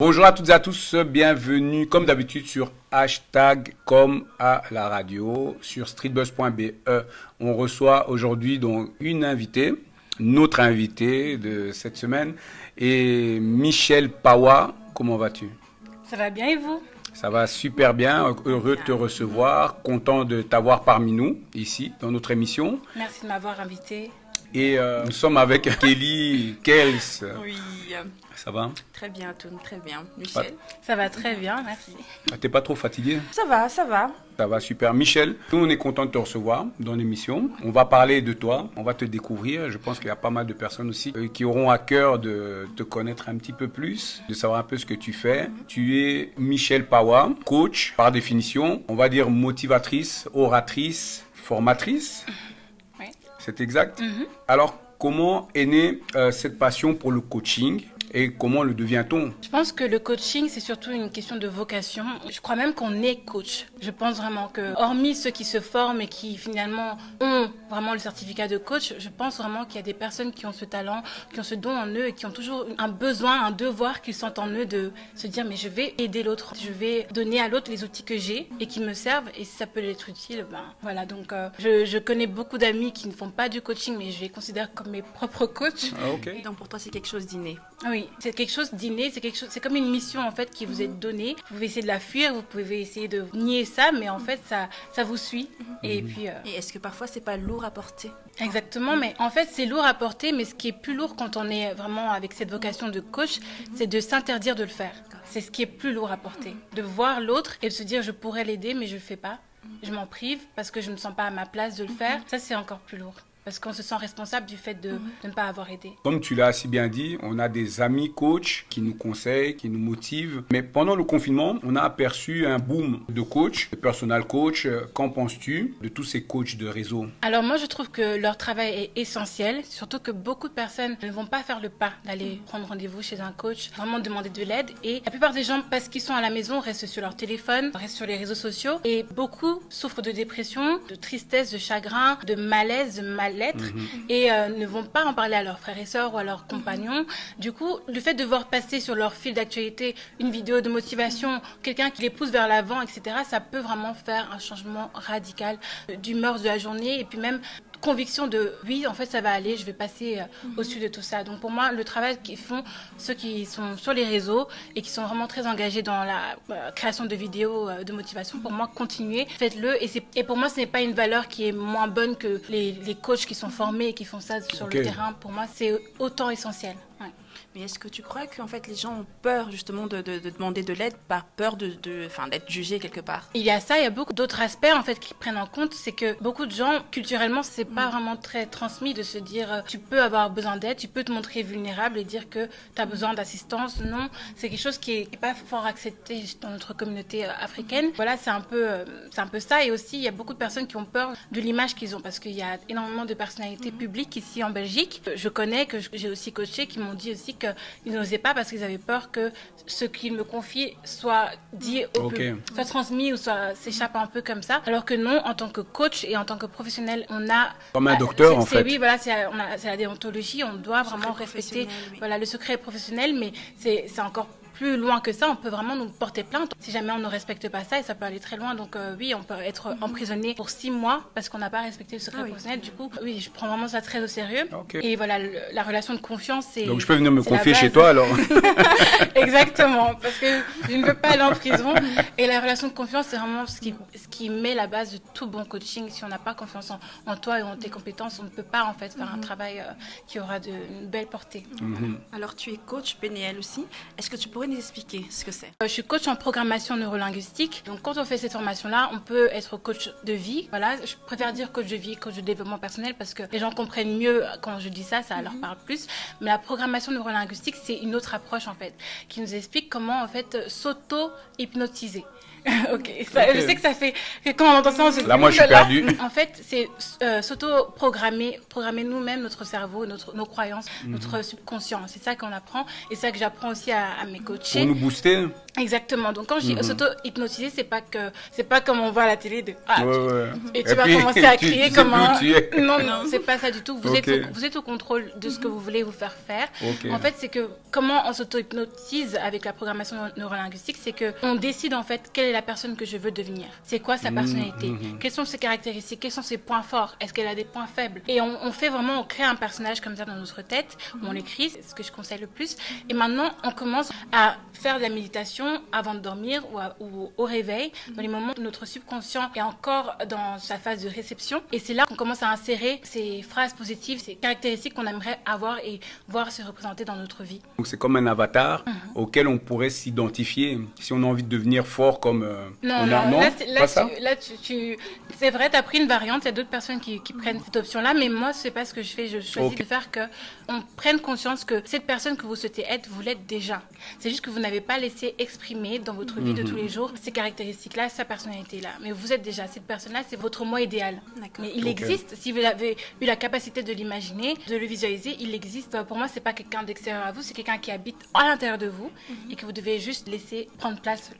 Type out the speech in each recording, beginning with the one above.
Bonjour à toutes et à tous, bienvenue comme d'habitude sur hashtag comme à la radio sur streetbuzz.be. On reçoit aujourd'hui donc une invitée, notre invitée de cette semaine est Michelle Pawa. Comment vas-tu? Ça va bien et vous? Ça va super bien, heureux de te recevoir, content de t'avoir parmi nous ici dans notre émission. Merci de m'avoir invité. Et nous sommes avec Kelly Kels. Oui. Ça va? Très bien, Toun, très bien. Michel? Ça va très bien, merci. T'es pas trop fatigué? Ça va, ça va. Ça va super. Michel, nous on est content de te recevoir dans l'émission. On va parler de toi, on va te découvrir. Je pense qu'il y a pas mal de personnes aussi qui auront à cœur de te connaître un petit peu plus, de savoir un peu ce que tu fais. Tu es Michelle Pawa, coach par définition, on va dire motivatrice, oratrice, formatrice. Oui. C'est exact? Alors, comment est née cette passion pour le coaching? Et comment le devient-on? Je pense que le coaching, c'est surtout une question de vocation. Je crois même qu'on est coach. Je pense vraiment que, hormis ceux qui se forment et qui finalement ont vraiment le certificat de coach, je pense vraiment qu'il y a des personnes qui ont ce talent, qui ont ce don en eux et qui ont toujours un besoin, un devoir qu'ils sentent en eux de se dire mais je vais aider l'autre, je vais donner à l'autre les outils que j'ai et qui me servent et si ça peut être utile, ben voilà. Donc je connais beaucoup d'amis qui ne font pas du coaching mais je les considère comme mes propres coachs. Ah, ok. Et donc pour toi, c'est quelque chose d'inné. Oui, c'est quelque chose d'inné, c'est comme une mission en fait qui vous est donnée. Vous pouvez essayer de la fuir, vous pouvez essayer de nier ça, mais en fait ça vous suit. Et puis Et est-ce que parfois, c'est pas lourd à porter? exactement, mais en fait c'est lourd à porter, mais ce qui est plus lourd quand on est vraiment avec cette vocation de coach, c'est de s'interdire de le faire. C'est ce qui est plus lourd à porter, de voir l'autre et de se dire je pourrais l'aider, mais je le fais pas. Je m'en prive parce que je ne me sens pas à ma place de le faire. Ça c'est encore plus lourd. Parce qu'on se sent responsable du fait de ne pas avoir aidé. Comme tu l'as si bien dit, on a des amis coachs qui nous conseillent, qui nous motivent. Mais pendant le confinement, on a aperçu un boom de coachs, de personal coach. Qu'en penses-tu de tous ces coachs de réseau? Alors moi je trouve que leur travail est essentiel, surtout que beaucoup de personnes ne vont pas faire le pas d'aller prendre rendez-vous chez un coach, vraiment demander de l'aide. Et la plupart des gens, parce qu'ils sont à la maison, restent sur leur téléphone, restent sur les réseaux sociaux. Et beaucoup souffrent de dépression, de tristesse, de chagrin, de malaise, de mal-être et ne vont pas en parler à leurs frères et sœurs ou à leurs compagnons. Du coup, le fait de voir passer sur leur fil d'actualité une vidéo de motivation, quelqu'un qui les pousse vers l'avant, etc., ça peut vraiment faire un changement radical d'humeur de la journée et puis même conviction de oui, en fait ça va aller, je vais passer au-dessus de tout ça. Donc pour moi, le travail qu'ils font ceux qui sont sur les réseaux et qui sont vraiment très engagés dans la création de vidéos de motivation, pour moi, continuez, faites-le. Et pour moi, ce n'est pas une valeur qui est moins bonne que les coachs qui sont formés et qui font ça sur le terrain. Pour moi, c'est autant essentiel. Ouais. Mais est-ce que tu crois qu'en fait, les gens ont peur justement de demander de l'aide par peur d'être jugés quelque part? Il y a ça, il y a beaucoup d'autres aspects en fait qui prennent en compte, c'est que beaucoup de gens, culturellement, c'est pas vraiment très transmis de se dire tu peux avoir besoin d'aide, tu peux te montrer vulnérable et dire que tu as besoin d'assistance. Non, c'est quelque chose qui est pas fort accepté dans notre communauté africaine. Voilà, c'est un peu ça. Et aussi, il y a beaucoup de personnes qui ont peur de l'image qu'ils ont parce qu'il y a énormément de personnalités publiques ici en Belgique. Je connais, que j'ai aussi coaché, qui m'ont dit aussi qu'ils n'osaient pas parce qu'ils avaient peur que ce qu'ils me confient soit dit au public, soit transmis ou soit s'échappe un peu comme ça. Alors que non, en tant que coach et en tant que professionnel, on a... Comme un docteur en fait. Oui, voilà, c'est la déontologie, on doit vraiment respecter voilà, le secret professionnel, mais c'est encore plus loin que ça, on peut vraiment nous porter plainte si jamais on ne respecte pas ça et ça peut aller très loin. Donc oui, on peut être emprisonné pour 6 mois parce qu'on n'a pas respecté le secret professionnel. Du coup, oui, je prends vraiment ça très au sérieux. Et voilà, la relation de confiance, c'est... Donc je peux venir me confier chez toi alors? Exactement, parce que je ne veux pas aller en prison. Et la relation de confiance, c'est vraiment ce qui met la base de tout bon coaching. Si on n'a pas confiance en toi et en tes compétences, on ne peut pas en fait faire un travail qui aura une belle portée. Alors tu es coach PNL aussi. Est-ce que tu pourrais nous expliquer ce que c'est? Je suis coach en programmation neurolinguistique. Donc quand on fait cette formation-là, on peut être coach de vie. Voilà, je préfère dire coach de vie, coach de développement personnel parce que les gens comprennent mieux quand je dis ça, ça leur parle plus. Mais la programmation neurolinguistique, c'est une autre approche en fait, qui nous explique comment en fait s'auto-hypnotiser. Je sais que ça fait que quand on entend ça, on se dit là, moi, je suis perdu. En fait, c'est s'auto-programmer, programmer nous-mêmes notre cerveau, nos croyances, notre subconscient. C'est ça qu'on apprend et c'est ça que j'apprends aussi à mes coachés. Pour nous booster. Exactement. Donc quand je dis s'auto-hypnotiser, c'est pas comme on voit à la télé de et tu vas puis, commencer à crier comme un non, c'est pas ça du tout. Vous êtes au contrôle de ce que vous voulez vous faire faire. En fait, c'est que comment on s'auto-hypnotise avec la programmation neurolinguistique, c'est que on décide en fait quelle est la personne que je veux devenir. C'est quoi sa personnalité? Quelles sont ses caractéristiques? Quels sont ses points forts? Est-ce qu'elle a des points faibles? Et on fait vraiment, on crée un personnage comme ça dans notre tête, où on l'écrit, c'est ce que je conseille le plus. Et maintenant, on commence à faire de la méditation avant de dormir ou au réveil, dans les moments où notre subconscient est encore dans sa phase de réception. Et c'est là qu'on commence à insérer ces phrases positives, ces caractéristiques qu'on aimerait avoir et voir se représenter dans notre vie. Donc c'est comme un avatar auquel on pourrait s'identifier si on a envie de devenir fort comme... c'est vrai, tu as pris une variante, il y a d'autres personnes qui prennent cette option-là, mais moi, c'est pas ce que je fais. Je choisis de faire qu'on prenne conscience que cette personne que vous souhaitez être, vous l'êtes déjà. C'est juste que vous n'avez pas laissé exprimer dans votre vie de tous les jours ces caractéristiques-là, sa personnalité-là. Mais vous êtes déjà cette personne-là, c'est votre moi idéal. Mais il existe, si vous avez eu la capacité de l'imaginer, de le visualiser, il existe. Pour moi, c'est pas quelqu'un d'extérieur à vous, c'est quelqu'un qui habite à l'intérieur de vous et que vous devez juste laisser prendre place.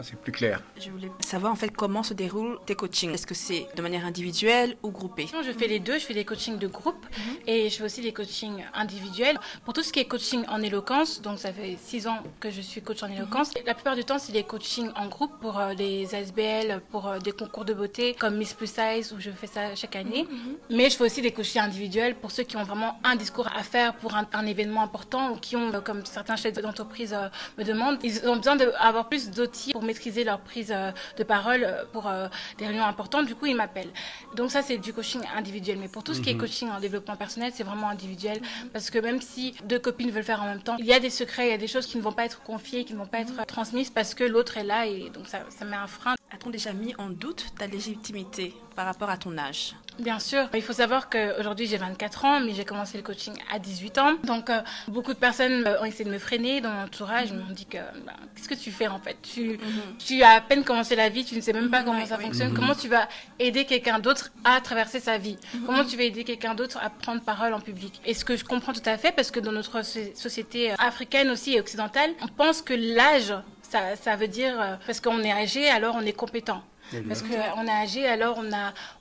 C'est plus clair. Je voulais savoir en fait comment se déroulent tes coachings. Est-ce que c'est de manière individuelle ou groupée? Je fais les deux, je fais des coachings de groupe et je fais aussi des coachings individuels. Pour tout ce qui est coaching en éloquence, donc ça fait 6 ans que je suis coach en éloquence. La plupart du temps, c'est des coachings en groupe pour des ASBL, pour des concours de beauté comme Miss Plus Size où je fais ça chaque année. Mais je fais aussi des coachings individuels pour ceux qui ont vraiment un discours à faire pour un événement important ou qui ont, comme certains chefs d'entreprise me demandent, ils ont besoin d'avoir plus d'outils pour maîtriser leur prise de parole pour des réunions importantes. Du coup, ils m'appellent. Donc ça, c'est du coaching individuel. Mais pour tout ce qui est coaching en développement personnel, c'est vraiment individuel parce que même si 2 copines veulent faire en même temps, il y a des secrets, il y a des choses qui ne vont pas être confiées, qui ne vont pas être transmises parce que l'autre est là et donc ça met un frein. A-t-on déjà mis en doute ta légitimité par rapport à ton âge? Bien sûr. Il faut savoir qu'aujourd'hui, j'ai 24 ans, mais j'ai commencé le coaching à 18 ans. Donc, beaucoup de personnes ont essayé de me freiner dans mon entourage. Ils m'ont dit qu'est-ce que tu fais en fait? Tu as à peine commencé la vie, tu ne sais même pas comment ça fonctionne. Comment tu vas aider quelqu'un d'autre à traverser sa vie? Comment tu vas aider quelqu'un d'autre à prendre parole en public? Et ce que je comprends tout à fait, parce que dans notre société africaine aussi et occidentale, on pense que l'âge, ça veut dire, parce qu'on est âgé, alors on est compétent. Parce qu'on est âgé, alors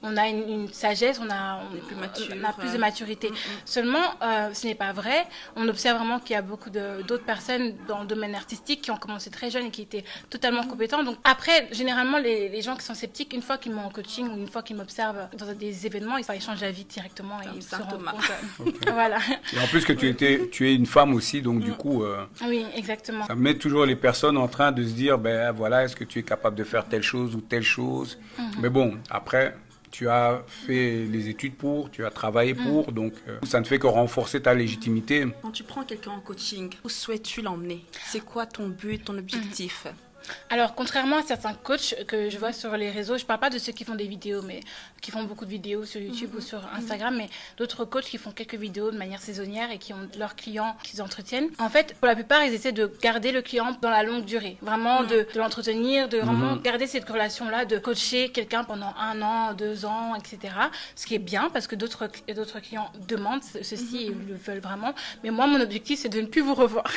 on a une sagesse, on a plus de maturité. Seulement, ce n'est pas vrai. On observe vraiment qu'il y a beaucoup d'autres personnes dans le domaine artistique qui ont commencé très jeunes et qui étaient totalement compétents. Donc après, généralement, les gens qui sont sceptiques, une fois qu'ils m'ont en coaching ou une fois qu'ils m'observent dans des événements, ils changent d'avis directement et ils se rendent compte. Voilà. Et en plus que tu es une femme aussi, donc du coup... oui, exactement. Ça met toujours les personnes en train de se dire, voilà, est-ce que tu es capable de faire telle chose ou telle chose? Mais bon, après, tu as fait les études tu as travaillé pour, donc ça ne fait que renforcer ta légitimité. Quand tu prends quelqu'un en coaching, où souhaites-tu l'emmener? C'est quoi ton but, ton objectif? Alors, contrairement à certains coachs que je vois sur les réseaux, je ne parle pas de ceux qui font des vidéos, mais qui font beaucoup de vidéos sur YouTube ou sur Instagram, mais d'autres coachs qui font quelques vidéos de manière saisonnière et qui ont leurs clients qu'ils entretiennent. En fait, pour la plupart, ils essaient de garder le client dans la longue durée, vraiment de l'entretenir, de vraiment garder cette relation-là, de coacher quelqu'un pendant 1 an, 2 ans, etc. Ce qui est bien parce que d'autres clients demandent ceci et ils le veulent vraiment. Mais moi, mon objectif, c'est de ne plus vous revoir.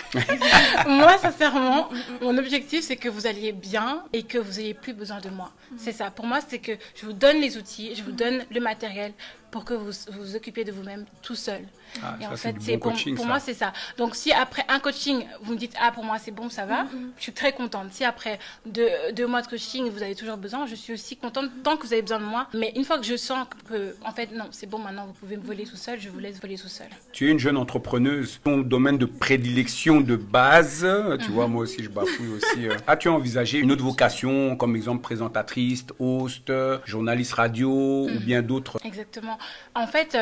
Moi, sincèrement, mon objectif, c'est que vous alliez bien et que vous n'ayez plus besoin de moi. C'est ça. Pour moi, c'est que je vous donne les outils, je vous donne le matériel pour que vous vous occupiez de vous-même tout seul. Ah, et ça, en fait, c'est bon coaching, pour moi, c'est ça. Donc, si après un coaching, vous me dites « Ah, pour moi, c'est bon, ça va », je suis très contente. Si après 2 mois de coaching, vous avez toujours besoin, je suis aussi contente tant que vous avez besoin de moi. Mais une fois que je sens que, en fait, non, c'est bon, maintenant, vous pouvez me voler tout seul, je vous laisse voler tout seul. Tu es une jeune entrepreneuse. Ton domaine de prédilection de base, tu vois, moi aussi, je bafouille aussi. As-tu envisagé une autre vocation, comme exemple présentatrice, host, journaliste radio ou bien d'autres? Exactement. En fait,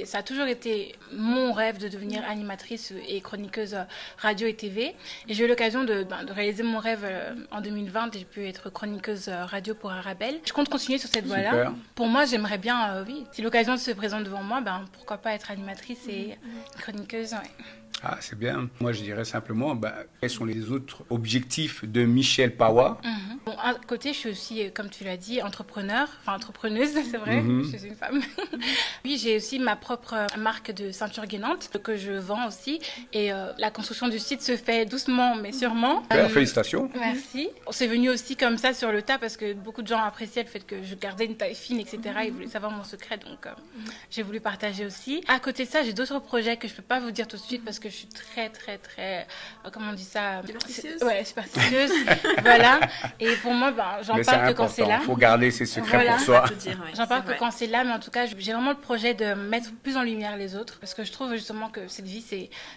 ça a toujours été mon rêve de devenir animatrice et chroniqueuse radio et TV. Et j'ai eu l'occasion de réaliser mon rêve en 2020 et j'ai pu être chroniqueuse radio pour Arabelle. Je compte continuer sur cette voie-là. Pour moi, j'aimerais bien, oui, si l'occasion se présente devant moi, pourquoi pas être animatrice et chroniqueuse, ouais. Ah, c'est bien. Moi, je dirais simplement, quels sont les autres objectifs de Michelle Pawa? Bon, à côté, je suis aussi, comme tu l'as dit, entrepreneuse, c'est vrai, je suis une femme. Oui, j'ai aussi ma propre marque de ceinture gainante que je vends aussi. Et la construction du site se fait doucement, mais sûrement. Félicitations. Merci. C'est venu aussi comme ça sur le tas parce que beaucoup de gens appréciaient le fait que je gardais une taille fine, etc. Ils voulaient savoir mon secret, donc j'ai voulu partager aussi. À côté de ça, j'ai d'autres projets que je ne peux pas vous dire tout de suite parce que je suis très, comment on dit ça? Superstitieuse. Ouais, superstitieuse. Voilà. Et pour moi, j'en parle que quand c'est là. Il faut garder ses secrets Voilà. pour soi. J'en parle que quand c'est là, mais en tout cas, j'ai vraiment le projet de mettre plus en lumière les autres parce que je trouve justement que cette vie,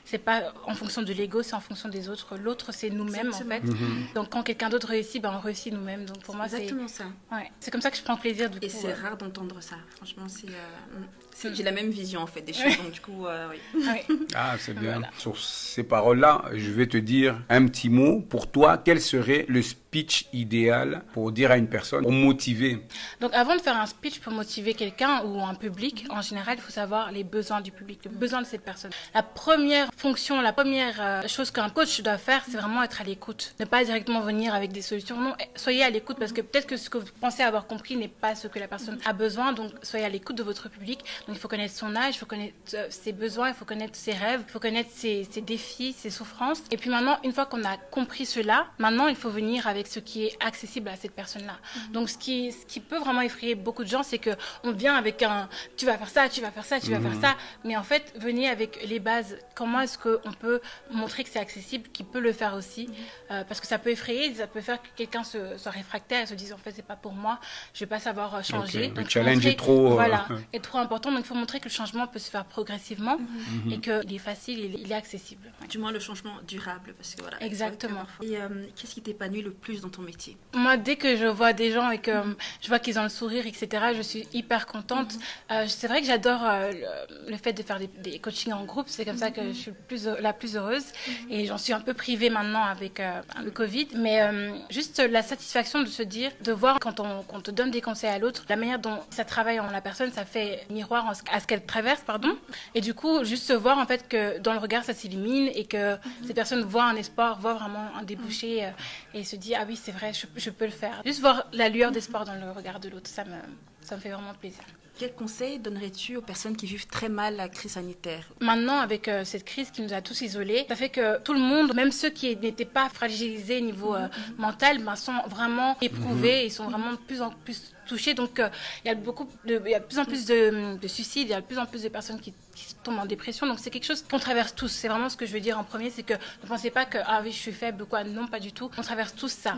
c'est pas en fonction de l'ego, c'est en fonction des autres. L'autre, c'est nous-mêmes en fait. Donc quand quelqu'un d'autre réussit, on réussit nous-mêmes. Donc pour moi, c'est exactement ça. Ouais. C'est comme ça que je prends plaisir du coup. Et c'est rare d'entendre ça. Franchement, j'ai la même vision en fait des choses. Donc du coup, oui. Oui. Ah, c'est bien. Voilà. Sur ces paroles-là, je vais te dire un petit mot. Pour toi, quel serait le speech idéal pour dire à une personne, pour motiver? Donc avant de faire un speech pour motiver quelqu'un ou un public, en général, il faut savoir les besoins du public, les besoins de cette personne. La première fonction, la première chose qu'un coach doit faire, c'est vraiment être à l'écoute. Ne pas directement venir avec des solutions. Non, soyez à l'écoute parce que peut-être que ce que vous pensez avoir compris n'est pas ce que la personne a besoin. Donc soyez à l'écoute de votre public. Donc il faut connaître son âge, il faut connaître ses besoins, il faut connaître ses rêves, il faut connaître ses défis, ses souffrances. Et puis maintenant, une fois qu'on a compris cela, maintenant il faut venir avec ce qui est accessible à cette personne-là. Donc ce qui peut vraiment effrayer beaucoup de gens, c'est qu'on vient avec tu vas faire ça, tu vas faire ça, tu vas faire ça. Mais en fait, venez avec les bases. Comment est-ce qu'on peut montrer que c'est accessible, qu'il peut le faire aussi parce que ça peut effrayer, ça peut faire que quelqu'un soit réfractaire et se dise en fait c'est pas pour moi, je vais pas savoir changer. Okay. Donc, le challenge est trop... Voilà, est trop important. Donc il faut montrer que le changement peut se faire progressivement et qu'il est facile, il est accessible. Ouais. Du moins le changement durable parce que voilà. Exactement. Et qu'est-ce qui t'épanouit le plus dans ton métier? Moi, dès que je vois des gens et que je vois qu'ils ont le sourire, etc., je suis hyper contente. C'est vrai que j'adore le fait de faire des coachings en groupe. C'est comme ça que je suis la plus heureuse. Et j'en suis un peu privée maintenant avec le Covid. Mais juste la satisfaction de se dire, de voir quand on te donne des conseils à l'autre, la manière dont ça travaille en la personne, ça fait miroir à ce qu'elle traverse, pardon. Et du coup, juste se voir en fait que dans le regard, ça s'illumine et que ces personnes voient un espoir, voient vraiment un débouché et se disent, ah oui, c'est vrai, je peux le faire. Juste voir la lueur d'espoir dans le regard de l'autre, ça me fait vraiment plaisir. Quel conseil donnerais-tu aux personnes qui vivent très mal la crise sanitaire? Maintenant, avec cette crise qui nous a tous isolés, ça fait que tout le monde, même ceux qui n'étaient pas fragilisés au niveau mental, sont vraiment éprouvés et sont vraiment de plus en plus touchés. Donc, il y a de plus en plus de suicides, il y a de plus en plus de personnes qui tombent en dépression. Donc, c'est quelque chose qu'on traverse tous. C'est vraiment ce que je veux dire en premier, c'est que ne pensez pas que, ah oui, je suis faible ou quoi. Non, pas du tout. On traverse tous ça.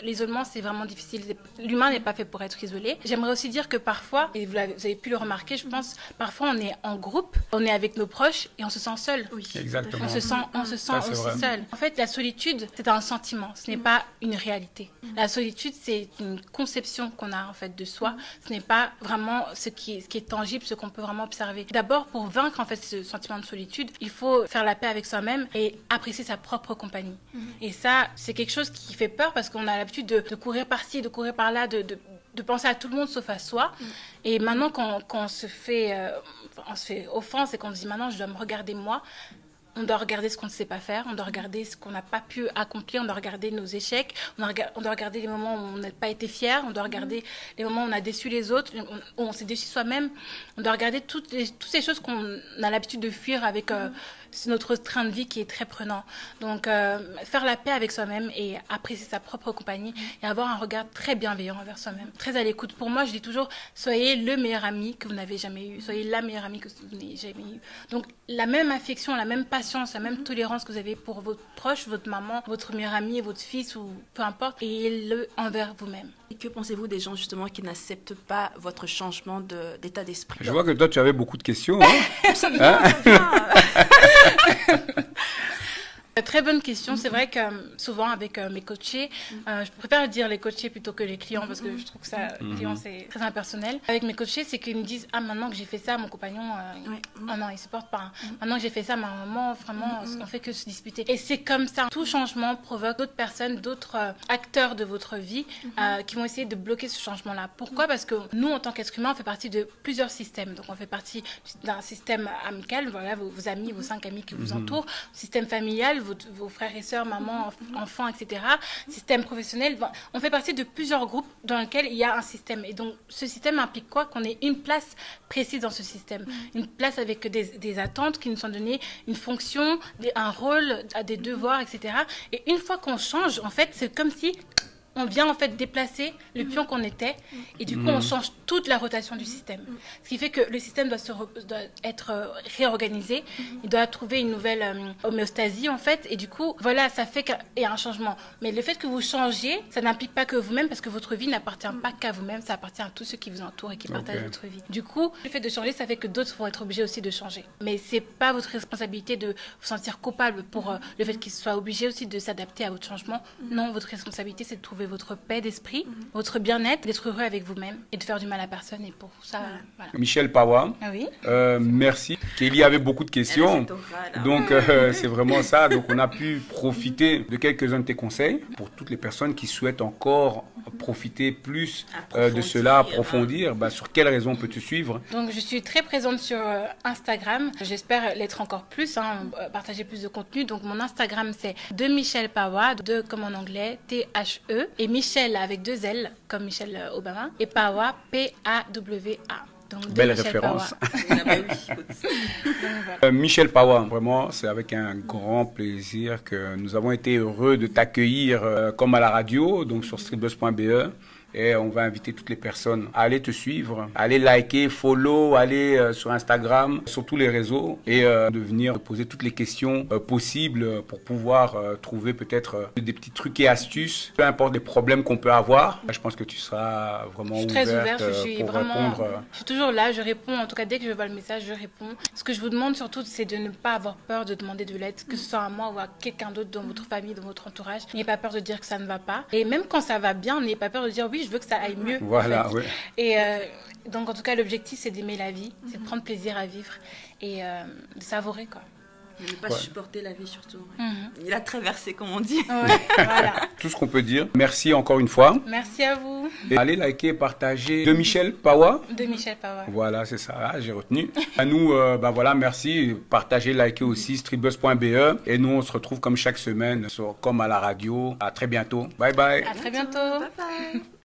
L'isolement, c'est vraiment difficile. L'humain n'est pas fait pour être isolé. J'aimerais aussi dire que parfois, et vous avez pu le remarquer, je pense, parfois on est en groupe, on est avec nos proches et on se sent seul. Oui, exactement. On se sent aussi seul. En fait, la solitude, c'est un sentiment, ce n'est pas une réalité. La solitude, c'est une conception qu'on a en fait de soi. Ce n'est pas vraiment ce qui est tangible, ce qu'on peut vraiment observer. D'abord, pour vaincre en fait ce sentiment de solitude, il faut faire la paix avec soi-même et apprécier sa propre compagnie. Et ça, c'est quelque chose qui fait peur parce qu'on a l'habitude de courir par-ci, de courir par-là, de penser à tout le monde sauf à soi. Et maintenant, quand on se fait offense et qu'on se dit maintenant je dois me regarder moi, on doit regarder ce qu'on ne sait pas faire, on doit regarder ce qu'on n'a pas pu accomplir, on doit regarder nos échecs, on doit regarder les moments où on n'a pas été fier, on doit regarder les moments où on a déçu les autres, où on s'est déçu soi-même. On doit regarder toutes ces choses qu'on a l'habitude de fuir avec notre train de vie qui est très prenant. Donc, faire la paix avec soi-même et apprécier sa propre compagnie et avoir un regard très bienveillant envers soi-même, très à l'écoute. Pour moi, je dis toujours, soyez le meilleur ami que vous n'avez jamais eu, soyez la meilleure amie que vous n'avez jamais eu. Donc, la même affection, la même patience, la même tolérance que vous avez pour votre proche, votre maman, votre meilleur ami, votre fils ou peu importe, ayez-le envers vous-même. Et que pensez-vous des gens justement qui n'acceptent pas votre changement d'état d'esprit? Je vois que toi, tu avais beaucoup de questions. Hein? Très bonne question. C'est vrai que souvent avec mes coachés, je préfère dire les coachés plutôt que les clients parce que je trouve que ça, les clients, c'est très impersonnel. Avec mes coachés, c'est qu'ils me disent « Ah, maintenant que j'ai fait ça, mon compagnon, oh non, il supporte pas. Maintenant que j'ai fait ça, ma maman, vraiment, on fait que se disputer. » Et c'est comme ça. Tout changement provoque d'autres personnes, d'autres acteurs de votre vie qui vont essayer de bloquer ce changement-là. Pourquoi? Parce que nous, en tant qu'êtres humains, on fait partie de plusieurs systèmes. Donc, on fait partie d'un système amical, voilà, vos amis, vos 5 amis qui vous entourent, système familial, vos frères et sœurs, maman, enfants, etc. Système professionnel. On fait partie de plusieurs groupes dans lesquels il y a un système. Et donc, ce système implique quoi? Qu'on ait une place précise dans ce système. Une place avec des attentes qui nous sont données, une fonction, un rôle, des devoirs, etc. Et une fois qu'on change, en fait, c'est comme si on vient en fait déplacer le pion qu'on était et du coup on change toute la rotation du système. Ce qui fait que le système doit être réorganisé, il doit trouver une nouvelle homéostasie en fait et du coup voilà, ça fait qu'il y a un changement. Mais le fait que vous changiez, ça n'implique pas que vous-même parce que votre vie n'appartient pas qu'à vous-même, ça appartient à tous ceux qui vous entourent et qui partagent votre vie. Du coup, le fait de changer, ça fait que d'autres vont être obligés aussi de changer. Mais c'est pas votre responsabilité de vous sentir coupable pour le fait qu'ils soient obligés aussi de s'adapter à votre changement. Non, votre responsabilité c'est de trouver votre paix d'esprit, votre bien-être, d'être heureux avec vous-même et de faire du mal à personne. Et pour ça, voilà. Michel Pawa, oui. Merci. Kelly avait beaucoup de questions, donc c'est vraiment ça. Donc on a pu profiter de quelques-uns de tes conseils pour toutes les personnes qui souhaitent encore profiter plus de cela, approfondir. Sur quelles raisons on peut te suivre? Donc je suis très présente sur Instagram. J'espère l'être encore plus, partager plus de contenu. Donc mon Instagram c'est de Michel Pawa, de comme en anglais, T-H-E. Et Michel avec 2 L, comme Michelle Obama. Et Pawa, P-A-W-A. Donc, belle référence. Michel Pawa, vraiment, c'est avec un grand plaisir que nous avons été heureux de t'accueillir comme à la radio, donc sur streetbuzz.be. Et on va inviter toutes les personnes à aller te suivre, à aller liker, follow, aller sur Instagram, sur tous les réseaux et de venir poser toutes les questions possibles pour pouvoir trouver peut-être des petits trucs et astuces, peu importe les problèmes qu'on peut avoir. Je pense que tu seras vraiment ouverte. Je suis très ouverte, je suis vraiment répondre. Je suis toujours là, je réponds. En tout cas, dès que je vois le message, je réponds. Ce que je vous demande surtout, c'est de ne pas avoir peur de demander de l'aide, que ce soit à moi ou à quelqu'un d'autre dans votre famille, dans votre entourage. N'ayez pas peur de dire que ça ne va pas. Et même quand ça va bien, n'ayez pas peur de dire oui, je veux que ça aille mieux. Voilà, en fait. Oui. Et donc, en tout cas, l'objectif, c'est d'aimer la vie, c'est de prendre plaisir à vivre et de savourer, quoi. Ne pas supporter la vie, surtout. Il a traversé, comme on dit. Voilà. Tout ce qu'on peut dire. Merci encore une fois. Merci à vous. Et allez liker et partager de Michel Pawa. De Michel Pawa. Voilà, c'est ça. J'ai retenu. À nous, voilà, merci. Partagez, likez aussi streetbuzz.be. Et nous, on se retrouve comme chaque semaine, comme à la radio. À très bientôt. Bye bye. À très bientôt. Bye bye.